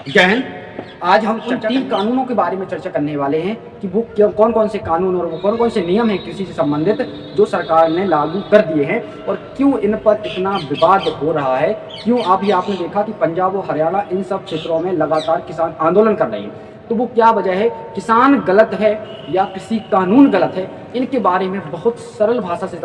जय हिंद। आज हम उन 3 कानूनों के बारे में चर्चा करने वाले हैं कि वो कौन कौन से कानून और वो कौन कौन से नियम हैं कृषि से संबंधित जो सरकार ने लागू कर दिए हैं और क्यों इन पर इतना विवाद हो रहा है। क्यों अभी आपने देखा कि पंजाब और हरियाणा इन सब क्षेत्रों में लगातार किसान आंदोलन कर रहे हैं। तो वो क्या वजह है, किसान गलत है या कृषि कानून गलत है, इनके बारे में बहुत सरल भाषा से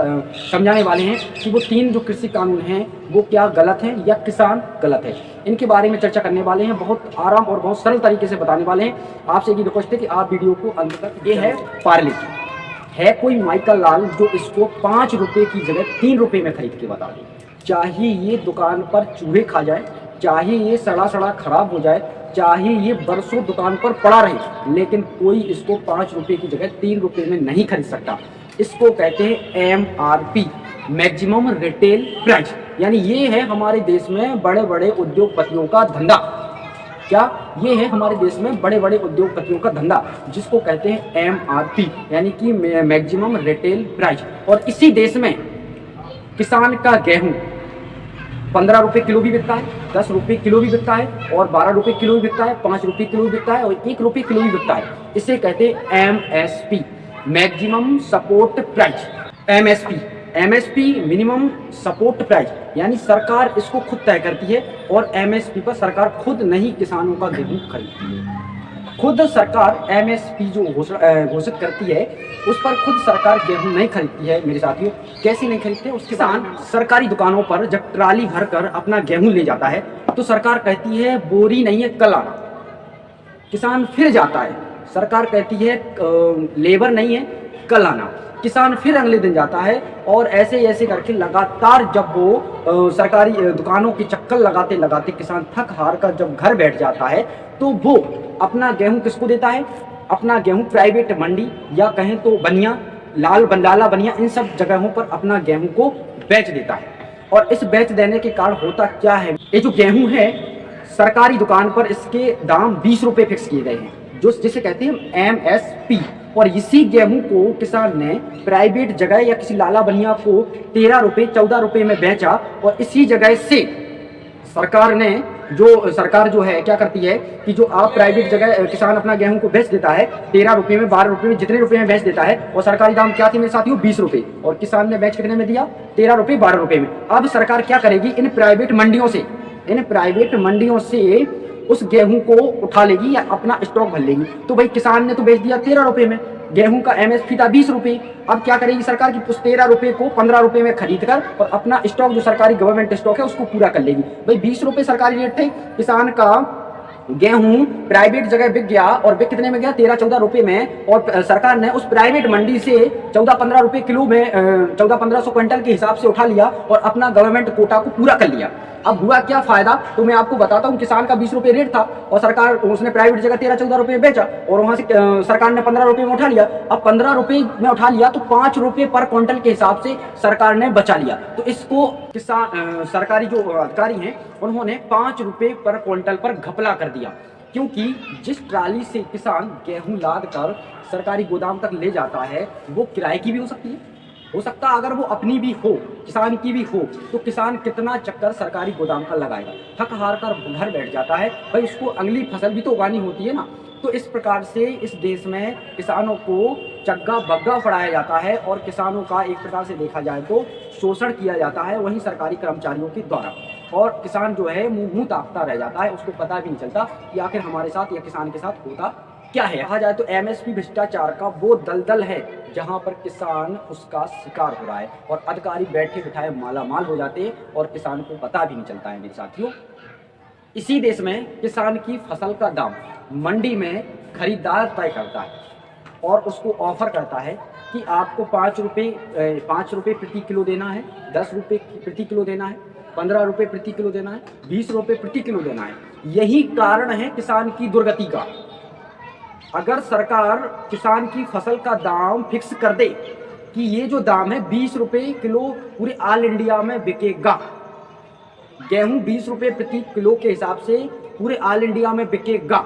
समझाने वाले हैं कि वो 3 जो कृषि कानून हैं वो क्या गलत हैं या किसान गलत है। इनके बारे में चर्चा करने वाले हैं, बहुत आराम और बहुत सरल तरीके से बताने वाले हैं। आपसे एक ही रिक्वेस्ट है कि आप वीडियो को अंत तक। ये है पार्ले है कोई माइकल लाल जो इसको 5 रुपये की जगह 3 रुपये में खरीद के बता दे। चाहे ये दुकान पर चूहे खा जाए, चाहे ये सड़ा सड़ा खराब हो जाए, चाहे ये बरसों दुकान पर पड़ा रहे, लेकिन कोई इसको 5 रुपये की जगह 3 रुपये में नहीं खरीद सकता। इसको कहते हैं MRP, मैक्सिमम रिटेल प्राइस। यानी ये है हमारे देश में बड़े बड़े उद्योगपतियों का धंधा। क्या ये है हमारे देश में बड़े बड़े उद्योगपतियों का धंधा, जिसको कहते हैं MRP यानी कि मैक्सिमम रिटेल प्राइस। और इसी देश में किसान का गेहूं 15 रुपये किलो भी बिकता है, 10 रुपये किलो भी बिकता है, और 12 रुपये किलो भी बिकता है, 5 रुपये किलो भी बिकता है, और 1 रुपये किलो भी बिकता है। इसे कहते हैं MSP, maximum support price. MSP minimum support price, यानी सरकार इसको खुद तय करती है और MSP पर सरकार खुद नहीं किसानों का गेहूं खरीदती है। खुद सरकार MSP जो घोषित करती है उस पर खुद सरकार गेहूं नहीं खरीदती है मेरे साथियों। कैसे नहीं खरीदते, उस किसान सरकारी दुकानों पर जब ट्राली भरकर अपना गेहूं ले जाता है तो सरकार कहती है बोरी नहीं है कल आना। किसान फिर जाता है, सरकार कहती है लेबर नहीं है कल आना। किसान फिर अगले दिन जाता है और ऐसे ऐसे करके लगातार जब वो सरकारी दुकानों के चक्कर लगाते लगाते किसान थक हार कर जब घर बैठ जाता है तो वो अपना गेहूं किसको देता है, अपना गेहूं प्राइवेट मंडी या कहें तो बनिया, लाला बनिया, इन सब जगहों पर अपना गेहूं को बेच देता है। और इस बेच देने के कारण होता क्या है, ये जो गेहूं है सरकारी दुकान पर इसके दाम 20 रुपये फिक्स किए गए हैं, जो जिसे कहते हैं MSP। और इसी गेहूं को किसान ने प्राइवेट जगह या किसी लाला बनिया को 13 रुपये 14 रुपये में बेचा, और इसी जगह से सरकार जो है क्या करती है कि जो आप प्राइवेट जगह किसान अपना गेहूं को बेच देता है 13 रुपये में, 12 रुपये में, जितने रुपये में बेच देता है, और सरकारी दाम क्या थी मेरे साथियों 20 रुपये, और किसान ने बेच कितने में दिया 13 रुपये 12 रुपये में। अब सरकार क्या करेगी, इन प्राइवेट मंडियों से उस गेहूं को उठा लेगी या अपना स्टॉक भर लेगी। तो भाई किसान ने तो बेच दिया 13 रुपये में, गेहूं का MSP था 20 रुपये। अब क्या करेगी सरकार की, उस 13 रुपये को 15 रुपये में खरीद कर और अपना स्टॉक जो सरकारी गवर्नमेंट स्टॉक है उसको पूरा कर लेगी। भाई 20 रुपये सरकारी रेट थे, किसान का गेहूं प्राइवेट जगह बिक गया और बिक कितने में गया 13-14 रुपये में, और सरकार ने उस प्राइवेट मंडी से 14-15 रुपये किलो में 1400-1500 क्विंटल के हिसाब से उठा लिया और अपना गवर्नमेंट कोटा को पूरा कर लिया। अब हुआ क्या फायदा, तो मैं आपको बताता हूँ। किसान का 20 रुपये रेट था और सरकार उसने प्राइवेट जगह 13-14 रुपये बेचा और वहां से सरकार ने 15 रुपये में उठा लिया। अब 15 रुपये में उठा लिया तो 5 रुपये पर क्विंटल के हिसाब से सरकार ने बचा लिया। तो इसको किसान सरकारी जो अधिकारी हैं उन्होंने 5 रुपये पर क्विंटल पर घपला कर दिया, क्योंकि जिस ट्राली से किसान गेहूं लाद कर सरकारी गोदाम तक ले जाता है वो किराए की भी हो सकता अगर वो अपनी भी हो, किसान की भी हो, तो किसान कितना चक्कर सरकारी गोदाम का लगाएगा, थक हार कर घर बैठ जाता है। भाई उसको अगली फसल भी तो उगानी होती है ना। तो इस प्रकार से इस देश में किसानों को चग्गा बग्गा पढ़ाया जाता है और किसानों का एक प्रकार से देखा जाए तो शोषण किया जाता है वहीं सरकारी कर्मचारियों के द्वारा, और किसान जो है मुंह ताकता रह जाता है, उसको पता भी नहीं चलता कि आखिर हमारे साथ या किसान के साथ होता क्या है। कहा जाए तो MSP भ्रष्टाचार का वो दलदल है जहां पर किसान उसका शिकार हो रहा है और अधिकारी बैठे बिठाए मालामाल हो जाते हैं और किसान को पता भी नहीं चलता है मेरे साथियों। इसी देश में किसान की फसल का दाम मंडी में खरीदार तय करता है और उसको ऑफर करता है कि आपको 5 रुपये प्रति किलो देना है, 10 रुपये प्रति किलो देना है, 15 रुपये प्रति किलो देना है, 20 रुपये प्रति किलो देना है। यही कारण है किसान की दुर्गति का। अगर सरकार किसान की फसल का दाम फिक्स कर दे कि ये जो दाम है 20 रुपये किलो पूरे ऑल इंडिया में बिकेगा, गेहूं 20 रुपये प्रति किलो के हिसाब से पूरे ऑल इंडिया में बिकेगा,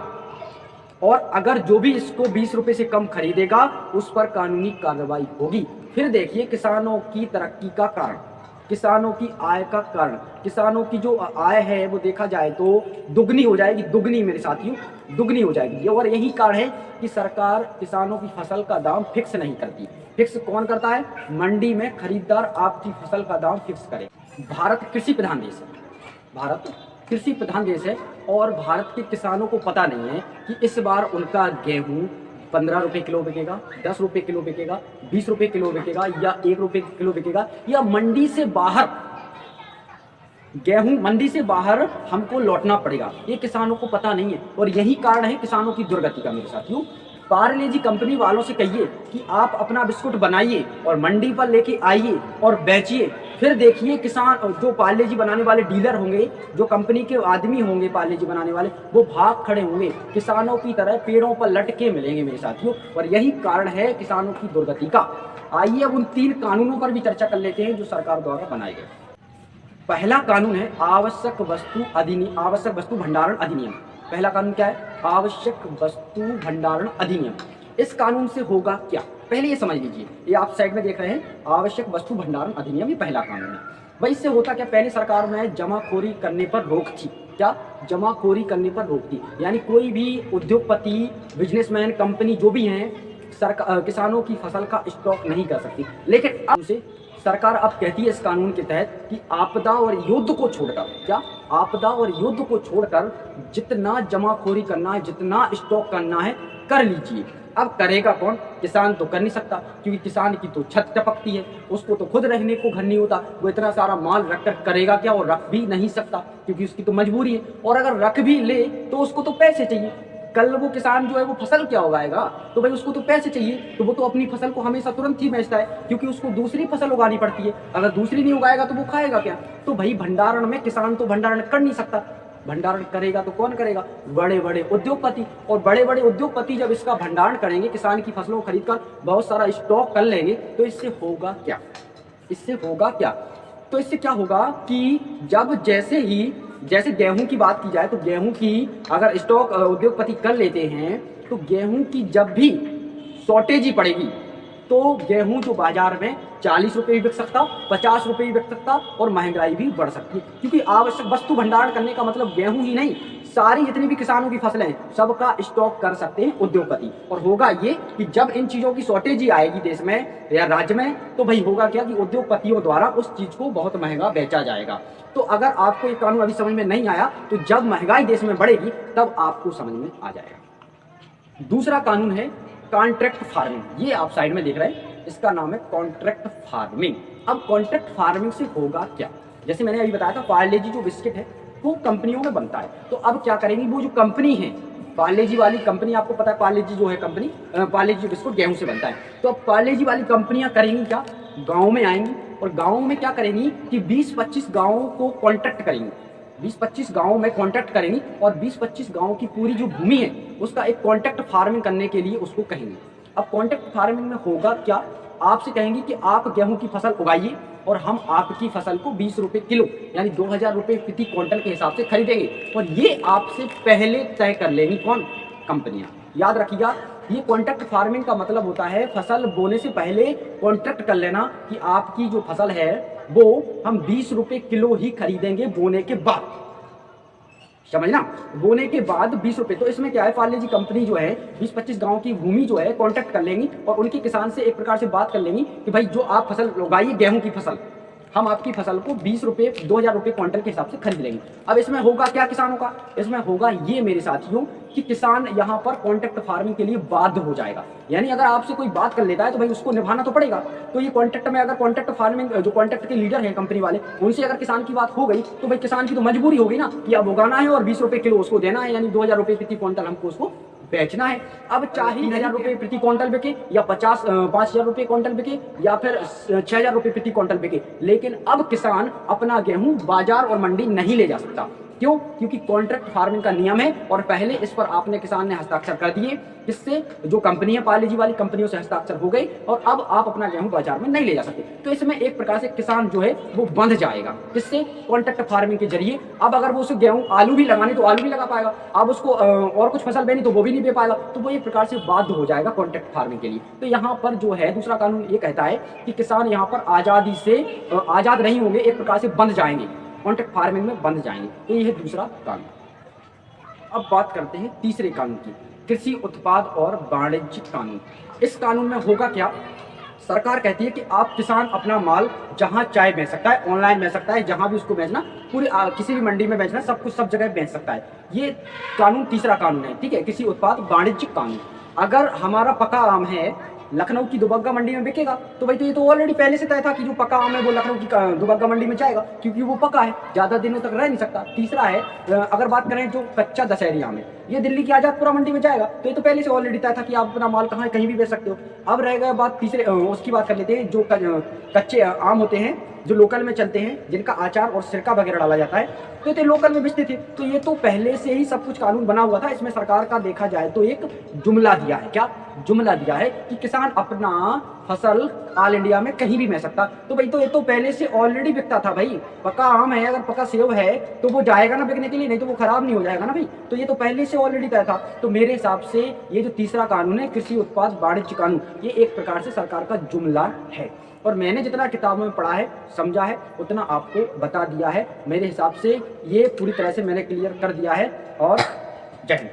और अगर जो भी इसको 20 रुपये से कम खरीदेगा उस पर कानूनी कार्रवाई होगी। फिर देखिए किसानों की तरक्की का कारण। किसानों की आय का कारण, किसानों की जो आय है वो देखा जाए तो दुगनी हो जाएगी, दुगनी मेरे साथियों, दुगनी हो जाएगी। और यही कारण है कि सरकार किसानों की फसल का दाम फिक्स नहीं करती। फिक्स कौन करता है? मंडी में खरीदार आपकी फसल का दाम फिक्स करे। भारत कृषि प्रधान देश है, भारत कृषि प्रधान देश है और भारत के किसानों को पता नहीं है कि इस बार उनका गेहूं 15 रुपये किलो बिकेगा, 10 रुपये किलो बिकेगा, 20 रुपये किलो बिकेगा या 1 रुपये किलो बिकेगा, या मंडी से बाहर गेहूं मंडी से बाहर हमको लौटना पड़ेगा। ये किसानों को पता नहीं है और यही कारण है किसानों की दुर्गति का। मेरे साथियों, पार्ले जी कंपनी वालों से कहिए कि आप अपना बिस्कुट बनाइए और मंडी पर लेके आइए और बेचिए, फिर देखिए किसान जो पार्ले जी बनाने वाले डीलर होंगे, जो कंपनी के आदमी होंगे पार्ले जी बनाने वाले, वो भाग खड़े होंगे, किसानों की तरह पेड़ों पर लटके मिलेंगे मेरे साथियों। और यही कारण है किसानों की दुर्गति का। आइए अब उन 3 कानूनों पर भी चर्चा कर लेते हैं जो सरकार द्वारा बनाए गए। पहला कानून है आवश्यक वस्तु भंडारण अधिनियम। पहला कानून क्या है? आवश्यक वस्तु भंडारण अधिनियम। इस कानून से होगा क्या, पहले ये समझ लीजिए। ये आप साइड में देख रहे हैं, आवश्यक वस्तु भंडारण अधिनियम, ये पहला कानून है। भाई इससे होता क्या? पहले सरकार में जमाखोरी करने पर रोक थी। क्या? जमाखोरी करने पर रोक थी, यानी कोई भी उद्योगपति, बिजनेसमैन, कंपनी जो भी हैं, किसानों की फसल का स्टॉक नहीं कर सकती। लेकिन अब से सरकार अब कहती है इस कानून के तहत कि आपदा और युद्ध को छोड़कर, क्या? आपदा और युद्ध को छोड़कर जितना जमाखोरी करना है, जितना स्टॉक करना है, कर लीजिए। अब करेगा कौन? किसान तो कर नहीं सकता, क्योंकि किसान की तो छत टपकती है, उसको तो खुद रहने को घर नहीं होता। वो इतना सारा माल रख कर करेगा क्या? और रख भी नहीं सकता, क्योंकि उसकी तो मजबूरी है। और अगर रख भी ले तो उसको तो पैसे चाहिए। कल वो किसान जो है वो फसल क्या उगाएगा? तो भाई उसको तो पैसे चाहिए, तो वो तो अपनी फसल को हमेशा तुरंत ही बेचता है, क्योंकि उसको दूसरी फसल उगानी पड़ती है। अगर दूसरी नहीं उगाएगा तो वो खाएगा क्या? तो भाई भंडारण में किसान तो भंडारण कर नहीं सकता। भंडारण करेगा तो कौन करेगा? बड़े बड़े उद्योगपति। और बड़े बड़े उद्योगपति जब इसका भंडारण करेंगे, किसान की फसलों को खरीद कर बहुत सारा स्टॉक कर लेंगे, तो इससे होगा क्या? इससे होगा क्या? तो इससे क्या होगा कि जब जैसे गेहूं की बात की जाए, तो गेहूं की अगर स्टॉक उद्योगपति कर लेते हैं, तो गेहूं की जब भी शॉर्टेज ही पड़ेगी, तो गेहूं जो बाजार में 40 रुपये भी बिक सकता, 50 रुपये भी बिक सकता, और महंगाई भी बढ़ सकती है। क्योंकि आवश्यक वस्तु भंडारण करने का मतलब गेहूं ही नहीं, सारी जितनी भी किसानों की फसलें हैं, सबका स्टॉक कर सकते हैं उद्योगपति। और होगा ये कि जब इन चीज़ों की शॉर्टेज ही आएगी देश में या राज्य में, तो भाई होगा क्या कि उद्योगपतियों द्वारा उस चीज़ को बहुत महंगा बेचा जाएगा। तो अगर आपको ये कानून अभी समझ में नहीं आया, तो जब महंगाई देश में बढ़ेगी तब आपको समझ में आ जाएगा। दूसरा कानून है कॉन्ट्रैक्ट फार्मिंग। ये आप साइड में देख रहे हैं, इसका नाम है कॉन्ट्रैक्ट फार्मिंग। अब कॉन्ट्रैक्ट फार्मिंग से होगा क्या? जैसे मैंने अभी बताया था, पार्ले जी जो बिस्किट है वो कंपनियों में बनता है। तो अब क्या करेंगी, वो जो कंपनी है पार्ले जी वाली कंपनी, आपको पता है पार्ले जी जो है कंपनी, पार्ले जी बिस्कुट गेहूं से बनता है। तो अब पार्ले जी वाली कंपनियां करेंगी क्या? गाँव में आएंगी और गाँव में क्या करेंगी कि 20-25 गाँवों को कॉन्ट्रैक्ट करेंगी। 20-25 गाँव में कॉन्ट्रैक्ट करेंगी और 20-25 गाँव की पूरी जो भूमि है उसका एक कॉन्ट्रैक्ट फार्मिंग करने के लिए उसको कहेंगे। अब कॉन्ट्रैक्ट फार्मिंग में होगा क्या? आपसे कहेंगे कि आप गेहूं की फसल उगाइए और हम आपकी फसल को 20 रुपये किलो यानी 2000 रुपये प्रति क्विंटल के हिसाब से खरीदेंगे। और ये आपसे पहले तय कर लेंगी कौन? कंपनियां। याद रखिएगा, ये कॉन्ट्रैक्ट फार्मिंग का मतलब होता है फसल बोने से पहले कॉन्ट्रैक्ट कर लेना कि आपकी जो फसल है वो हम 20 रुपये किलो ही खरीदेंगे बोने के बाद। समझना, बोने के बाद 20 रुपये। तो इसमें क्या है, पार्ले जी कंपनी जो है 20-25 गांव की भूमि जो है कॉन्ट्रैक्ट कर लेंगी और उनके किसान से एक प्रकार से बात कर लेंगी कि भाई जो आप फसल उगाइए गेहूं की फसल, हम आपकी फसल को 20 रुपये 2000 रुपये क्विंटल के हिसाब से खरीद लेंगे। अब इसमें होगा क्या किसानों का? इसमें होगा ये मेरे साथियों कि किसान यहाँ पर कॉन्ट्रैक्ट फार्मिंग के लिए बाध्य हो जाएगा। यानी अगर आपसे कोई बात कर लेता है तो भाई उसको निभाना तो पड़ेगा। तो ये कॉन्ट्रैक्ट में अगर कॉन्ट्रैक्ट फार्मिंग जो कॉन्ट्रैक्ट के लीडर हैं कंपनी वाले, उनसे अगर किसान की बात हो गई तो भाई किसान की तो मजबूरी होगी ना कि अब उगाना है और 20 रुपये किलो उसको देना है, यानी 2000 रुपये प्रति क्विंटल हमको उसको बेचना है। अब चाहे 3000 रुपये प्रति क्विंटल बिके या 5000 रुपये क्विंटल बिके या फिर 6000 रुपये प्रति क्विंटल बिके, लेकिन अब किसान अपना गेहूं बाजार और मंडी नहीं ले जा सकता। क्यों? क्योंकि कॉन्ट्रैक्ट फार्मिंग का नियम है और पहले इस पर आपने किसान ने हस्ताक्षर कर दिए, इससे जो कंपनी है पार्ले जी वाली कंपनियों से हस्ताक्षर हो गई और अब आप अपना गेहूं बाजार में नहीं ले जा सकते। तो इसमें एक प्रकार से किसान जो है वो बंध जाएगा, किससे? कॉन्ट्रैक्ट फार्मिंग के जरिए। अब अगर वो उसे गेहूं आलू भी लगाने तो आलू भी लगा पाएगा, अब उसको और कुछ फसल बेनी तो वो भी नहीं बे पाएगा, तो वो एक प्रकार से बाध्य हो जाएगा कॉन्ट्रैक्ट फार्मिंग के लिए। तो यहाँ पर जो है दूसरा कानून ये कहता है कि किसान यहाँ पर आज़ादी से आज़ाद नहीं होंगे, एक प्रकार से बंध जाएंगे, कॉन्ट्रैक्ट फार्मिंग में बंध जाएंगे। तो ये है दूसरा कानून। अब बात करते हैं तीसरे कानून की, कृषि उत्पाद और वाणिज्य कानून। इस कानून में होगा क्या? सरकार कहती है कि आप किसान अपना माल जहां चाहे बेच सकता है, ऑनलाइन बेच सकता है, जहां भी उसको बेचना, पूरी किसी भी मंडी में बेचना, सब कुछ सब जगह बेच सकता है। ये कानून तीसरा कानून है, ठीक है, कृषि उत्पाद वाणिज्य कानून। अगर हमारा पका आम है लखनऊ की दुबग्गा मंडी में बिकेगा तो भाई तो ये तो ऑलरेडी पहले से तय था कि जो पका आम है वो लखनऊ की दुबग्गा मंडी में जाएगा, क्योंकि वो पका है, ज़्यादा दिनों तक रह नहीं सकता। तीसरा है, अगर बात करें जो कच्चा दशहरी आम है, ये दिल्ली की आज़ादपुरा मंडी में जाएगा, तो ये तो पहले से ऑलरेडी तय था कि आप अपना माल कहाँ कहीं भी बेच सकते हो। अब रहेगा बात तीसरे, उसकी बात कर लेते हैं, जो कच्चे आम होते हैं जो लोकल में चलते हैं, जिनका अचार और सिरका वगैरह डाला जाता है, तो ये लोकल में बेचते थे। तो ये तो पहले से ही सब कुछ कानून बना हुआ था। इसमें सरकार का देखा जाए तो एक जुमला दिया है, क्या जुमला दिया है कि किसान अपना फसल ऑल इंडिया में कहीं भी बेच सकता। तो भाई तो ये तो पहले से ऑलरेडी बिकता था भाई। पका आम है, अगर पका सेव है तो वो जाएगा ना बिकने के लिए, नहीं तो वो खराब नहीं हो जाएगा ना भाई। तो ये तो पहले से ऑलरेडी तय था। तो मेरे हिसाब से ये जो तीसरा कानून है कृषि उत्पाद वाणिज्य कानून, ये एक प्रकार से सरकार का जुमला है। और मैंने जितना किताबों में पढ़ा है, समझा है, उतना आपको बता दिया है। मेरे हिसाब से ये पूरी तरह से मैंने क्लियर कर दिया है। और जय हिंद।